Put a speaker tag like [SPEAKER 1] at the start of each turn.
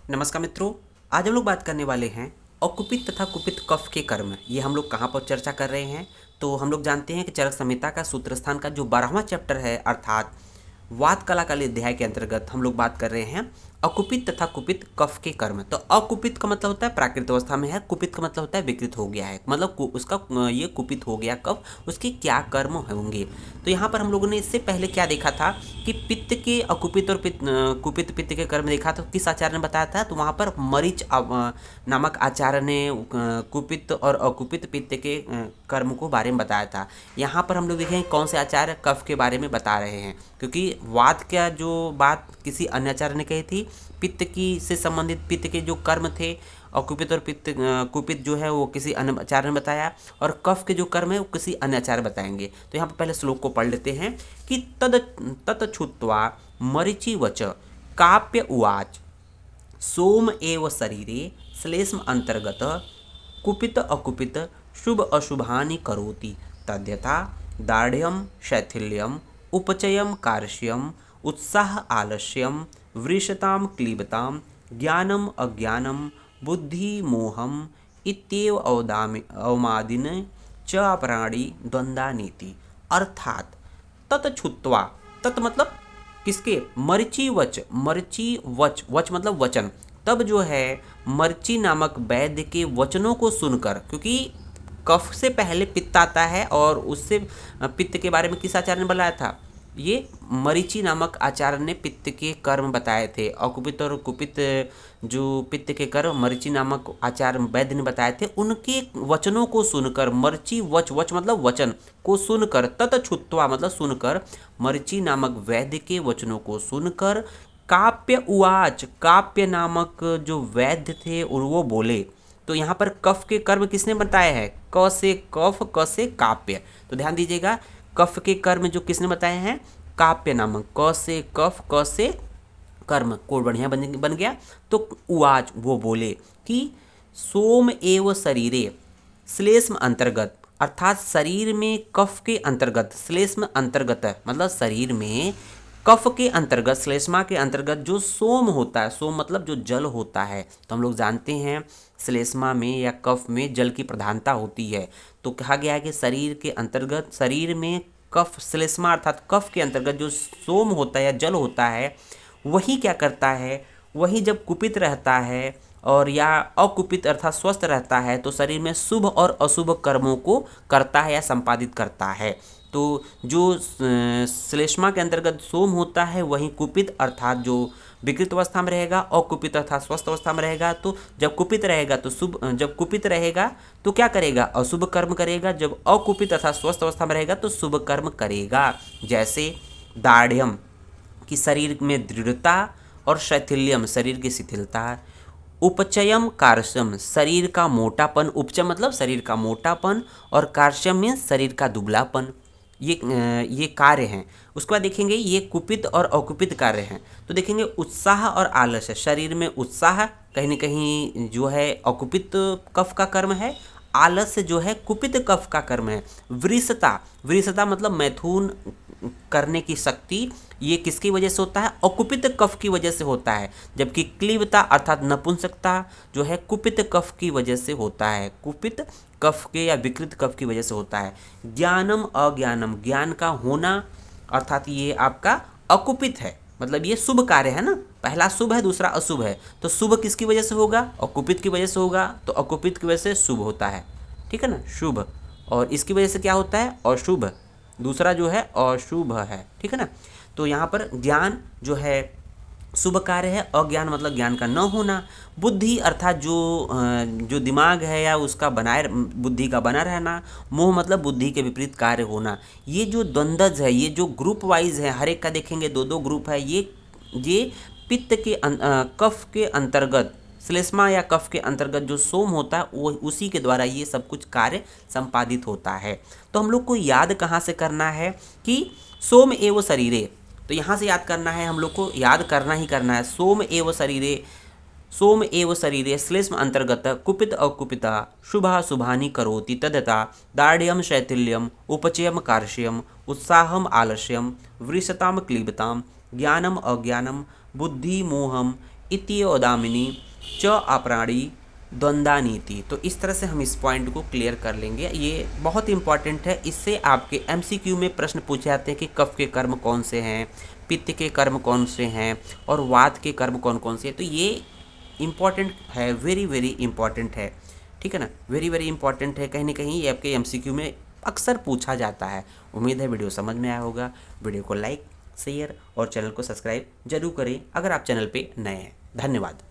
[SPEAKER 1] नमस्कार मित्रों। आज हम लोग बात करने वाले हैं अकुपित तथा कुपित कफ के कर्म। ये हम लोग कहाँ पर चर्चा कर रहे हैं? तो हम लोग जानते हैं कि चरक संहिता का सूत्रस्थान का जो 12वां चैप्टर है अर्थात वात कला का अध्याय के अंतर्गत हम लोग बात कर रहे हैं अकुपित तथा कुपित कफ के कर्म। तो अकुपित का मतलब होता है प्राकृत अवस्था में है, कुपित का मतलब होता है विकृत हो गया है, मतलब उसका ये कुपित हो गया कफ, उसके क्या कर्म होंगे। तो यहाँ पर हम लोगों ने इससे पहले क्या देखा था कि पित्त के अकुपित और कुपित पित्त के कर्म देखा। तो किस आचार्य ने बताया था? तो वहाँ पर मरीच नामक आचार्य ने कुपित और अकुपित पित्त के कर्म को बारे में बताया था। यहाँ पर हम लोग देखें कौन से आचार्य कफ के बारे में बता रहे हैं, क्योंकि वात का जो बात किसी अन्य आचार्य ने कही थी, पित्त की से संबंधित पित्त के जो कर्म थे अकुपित और पित्त कुपित जो है वो किसी अन्य आचार्य ने बताया, और कफ के जो कर्म है वो किसी अन्य आचार्य बताएंगे। तो यहाँ पर पहले श्लोक को पढ़ लेते हैं कि ततछुत्वा मरीचि वच काप्य उवाच सोम एव शरीरे श्लेष्म अंतर्गत कुपित अकुपित शुभ अशुभानि करोति तद्यथा दाढ़्यम शैथिल्यम उपचयम कार्श्यम उत्साह आलस्यम वृषताम क्लीबताम ज्ञानम अज्ञानम बुद्धि मोहम इत्येव अवमादिन च अपराणी द्वंद्वानीति। अर्थात ततछुत्वा, तत् मतलब किसके? मर्ची वच, मर्ची वच, वच मतलब वचन। तब जो है मर्ची नामक वैद्य के वचनों को सुनकर, क्योंकि कफ से पहले पित्त आता है और उससे पित्त के बारे में किस आचार्य ने बताया था? ये मरीचि नामक आचार्य ने पित्त के कर्म बताए थे। अकुपित और कुपित जो पित्त के कर्म मरीचि नामक आचार्य वैद्य ने बताए थे, उनके वचनों को सुनकर, मरीचि वच, वच मतलब वचन को सुनकर, ततछुत्वा मतलब सुनकर, मरीचि नामक वैद्य के वचनों को सुनकर काप्य उवाच, काप्य नामक जो वैद्य थे और वो बोले। तो यहाँ पर कफ के कर्म किसने बताए हैं? क से कफ, क से काप्य। तो ध्यान दीजिएगा, कफ के कर्म जो किसने बताए हैं? काप्य नामक, क से कफ, क से कर्म, कोड बढ़िया बन गया। तो उवाच वो बोले कि सोम एव शरीरे श्लेष्म अंतर्गत, अर्थात शरीर में कफ के अंतर्गत, श्लेष्म अंतर्गत मतलब शरीर में कफ के अंतर्गत, श्लेष्मा के अंतर्गत जो सोम होता है, सोम मतलब जो जल होता है। तो हम लोग जानते हैं श्लेष्मा में या कफ में जल की प्रधानता होती है। तो कहा गया है कि शरीर के अंतर्गत, शरीर में कफ, श्लेष्मा अर्थात कफ के अंतर्गत जो सोम होता है या जल होता है, वही क्या करता है? वही जब कुपित रहता है और या अकुपित अर्थात स्वस्थ रहता है तो शरीर में शुभ और अशुभ कर्मों को करता है या संपादित करता है। तो जो श्लेष्मा के अंतर्गत सोम होता है वही कुपित अर्थात जो विकृत अवस्था में रहेगा, अकुपित अर्थात स्वस्थ अवस्था में रहेगा। तो जब कुपित रहेगा तो शुभ, जब कुपित रहेगा तो क्या करेगा? अशुभ कर्म करेगा। जब अकुपित अर्थात स्वस्थ अवस्था में रहेगा तो शुभ कर्म करेगा। जैसे दाढ़्यम कि शरीर में दृढ़ता, और शैथिल्यम शरीर की शिथिलता, उपचयम कार्श्यम शरीर का मोटापन, उपचय मतलब शरीर का मोटापन, और कार्श्यम में शरीर का दुबलापन। ये कार्य हैं। उसके बाद देखेंगे ये कुपित और अकुपित कार्य हैं। तो देखेंगे उत्साह और आलस्य, शरीर में उत्साह कहीं न कहीं जो है अकुपित कफ का कर्म है, आलस्य जो है कुपित कफ का कर्म है। वृषता, वृषता मतलब मैथुन करने की शक्ति, ये किसकी वजह से होता है? अकुपित कफ की वजह से होता है। जबकि क्लीबता अर्थात नपुंसकता जो है कुपित कफ की वजह से होता है, कुपित कफ के या विकृत कफ की वजह से होता है। ज्ञानम अज्ञानम, ज्ञान का होना अर्थात ये आपका अकुपित है, मतलब ये शुभ कार्य है ना, पहला शुभ है दूसरा अशुभ है। तो शुभ किसकी वजह से होगा? अकुपित की वजह से होगा। तो अकुपित की वजह से शुभ होता है, ठीक है ना, शुभ। और इसकी वजह से क्या होता है? अशुभ, दूसरा जो है अशुभ है, ठीक है ना। तो यहाँ पर ज्ञान जो है शुभ कार्य है, अज्ञान मतलब ज्ञान का न होना। बुद्धि अर्थात जो दिमाग है या उसका बनाए, बुद्धि का बना रहना। मोह मतलब बुद्धि के विपरीत कार्य होना। ये जो द्वंद्वज है, ये जो ग्रुप वाइज है, हर एक का देखेंगे दो दो ग्रुप है, ये पित्त के कफ के अंतर्गत, श्लेष्मा या कफ के अंतर्गत जो सोम होता है वो उसी के द्वारा ये सब कुछ कार्य संपादित होता है। तो हम लोग को याद कहाँ से करना है कि सोम एव शरीरे, तो यहाँ से याद करना है, हम लोग को याद करना ही करना है। सोम एव शरीरे, सोम एव शरीरे श्लेष्म अंतर्गत कुपित अकुपिता शुभा शुभानि करोति तदता दाढ़्यम शैथिल्यम उपचयम कार्श्यम उत्साहम आलस्यम वृषताम क्लीबताम ज्ञानम अज्ञानम बुद्धि मोहम इति ओदामिनी च अपराणी द्वंद्वानीति। तो इस तरह से हम इस पॉइंट को क्लियर कर लेंगे। ये बहुत इंपॉर्टेंट है, इससे आपके एमसीक्यू में प्रश्न पूछे जाते हैं कि कफ के कर्म कौन से हैं, पित्त के कर्म कौन से हैं और वात के कर्म कौन कौन से हैं। तो ये इम्पॉर्टेंट है, वेरी वेरी इंपॉर्टेंट है, ठीक है ना, वेरी वेरी इंपॉर्टेंट है। कहीं ना कहीं ये आपके एमसीक्यू में अक्सर पूछा जाता है। उम्मीद है वीडियो समझ में आया होगा। वीडियो को लाइक, शेयर और चैनल को सब्सक्राइब जरूर करें अगर आप चैनल पे नए हैं। धन्यवाद।